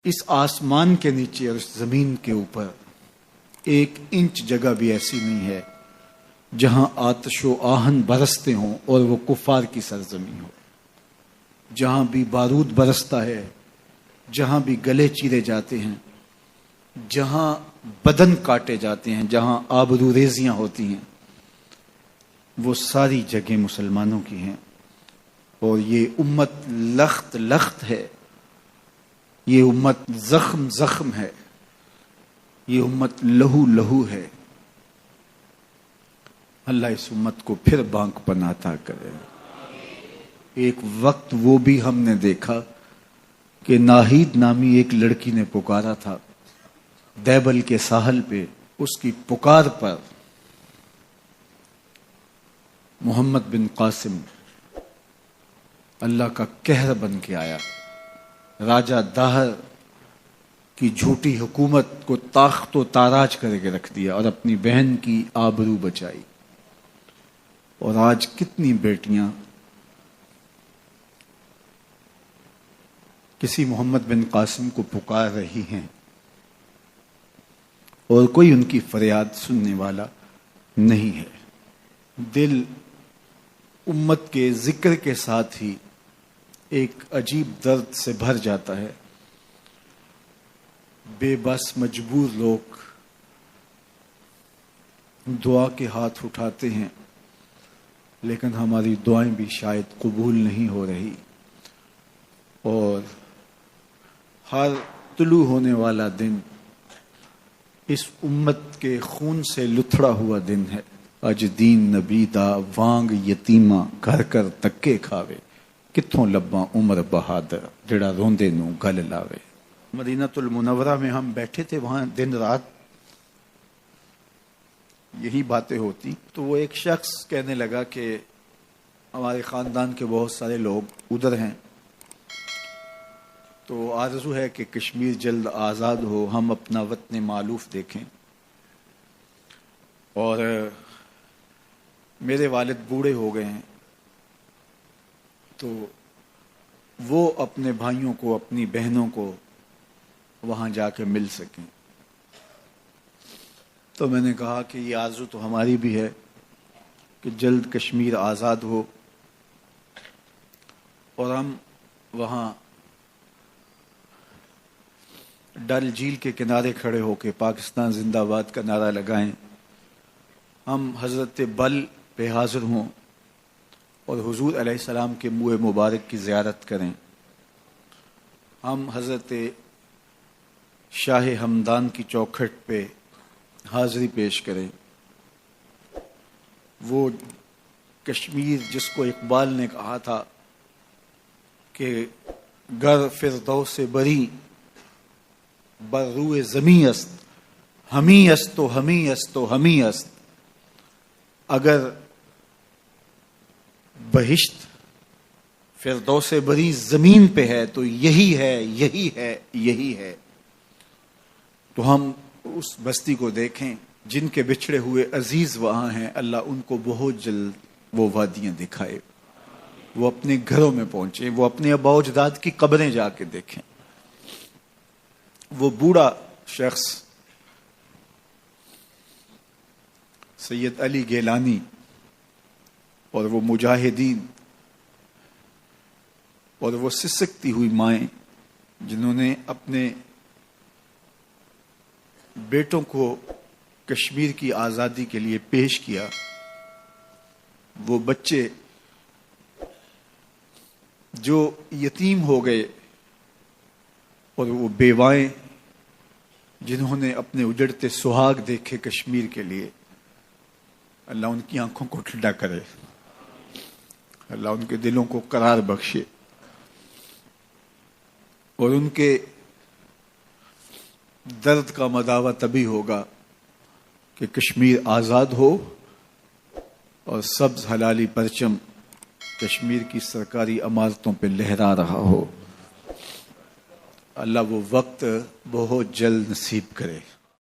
اس آسمان کے نیچے اور اس زمین کے اوپر 1 انچ جگہ بھی ایسی نہیں ہے جہاں آتش و آہن برستے ہوں اور وہ کفار کی سرزمین ہو. جہاں بھی بارود برستا ہے، جہاں بھی گلے چیرے جاتے ہیں، جہاں بدن کاٹے جاتے ہیں، جہاں آبرو ریزیاں ہوتی ہیں، وہ ساری جگہیں مسلمانوں کی ہیں. اور یہ امت لخت لخت ہے، یہ امت زخم زخم ہے، یہ امت لہو لہو ہے. اللہ اس امت کو پھر بانک پن عطا کرے. ایک وقت وہ بھی ہم نے دیکھا کہ ناہید نامی ایک لڑکی نے پکارا تھا دیبل کے ساحل پہ. اس کی پکار پر محمد بن قاسم اللہ کا قہر بن کے آیا. راجہ داہر کی جھوٹی حکومت کو تاخت و تاراج کر کے رکھ دیا اور اپنی بہن کی آبرو بچائی. اور آج کتنی بیٹیاں کسی محمد بن قاسم کو پکار رہی ہیں اور کوئی ان کی فریاد سننے والا نہیں ہے. دل امت کے ذکر کے ساتھ ہی ایک عجیب درد سے بھر جاتا ہے. بے بس مجبور لوگ دعا کے ہاتھ اٹھاتے ہیں لیکن ہماری دعائیں بھی شاید قبول نہیں ہو رہی. اور ہر طلوع ہونے والا دن اس امت کے خون سے لتھڑا ہوا دن ہے. اج دین نبی دا وانگ یتیماں گھر کر تکے کھاوے، کتھوں لباں عمر بہادر جڑا روندے نو گل لاوے. مدینہ المنورہ میں ہم بیٹھے تھے، وہاں دن رات یہی باتیں ہوتی. تو وہ ایک شخص کہنے لگا کہ ہمارے خاندان کے بہت سارے لوگ ادھر ہیں، تو آرزو ہے کہ کشمیر جلد آزاد ہو، ہم اپنا وطن مالوف دیکھیں. اور میرے والد بوڑھے ہو گئے ہیں تو وہ اپنے بھائیوں کو، اپنی بہنوں کو وہاں جا کے مل سکیں. تو میں نے کہا کہ یہ آرزو تو ہماری بھی ہے کہ جلد کشمیر آزاد ہو اور ہم وہاں ڈل جھیل کے کنارے کھڑے ہو کے پاکستان زندہ باد کا نعرہ لگائیں. ہم حضرت بل پہ حاضر ہوں اور حضور علیہ السلام کے منہ مبارک کی زیارت کریں. ہم حضرت شاہ ہمدان کی چوکھٹ پہ حاضری پیش کریں. وہ کشمیر جس کو اقبال نے کہا تھا کہ گر فردوس بری بر روئے زمیں است، ہمیں است و ہمیں است و ہمیں است. اگر بہشت فردوس بری زمین پہ ہے تو یہی ہے، یہی ہے، یہی ہے. تو ہم اس بستی کو دیکھیں جن کے بچھڑے ہوئے عزیز وہاں ہیں. اللہ ان کو بہت جلد وہ وادیاں دکھائے، وہ اپنے گھروں میں پہنچے، وہ اپنے آباء و اجداد کی قبریں جا کے دیکھیں. وہ بوڑھا شخص سید علی گیلانی اور وہ مجاہدین اور وہ سسکتی ہوئی مائیں جنہوں نے اپنے بیٹوں کو کشمیر کی آزادی کے لیے پیش کیا، وہ بچے جو یتیم ہو گئے اور وہ بیوائیں جنہوں نے اپنے اجڑتے سہاگ دیکھے کشمیر کے لیے، اللہ ان کی آنکھوں کو ٹھنڈا کرے، اللہ ان کے دلوں کو قرار بخشے اور ان کے درد کا مداوع تبھی ہوگا کہ کشمیر آزاد ہو اور سبز حلالی پرچم کشمیر کی سرکاری عمارتوں پہ لہرا رہا ہو. اللہ وہ وقت بہت جلد نصیب کرے.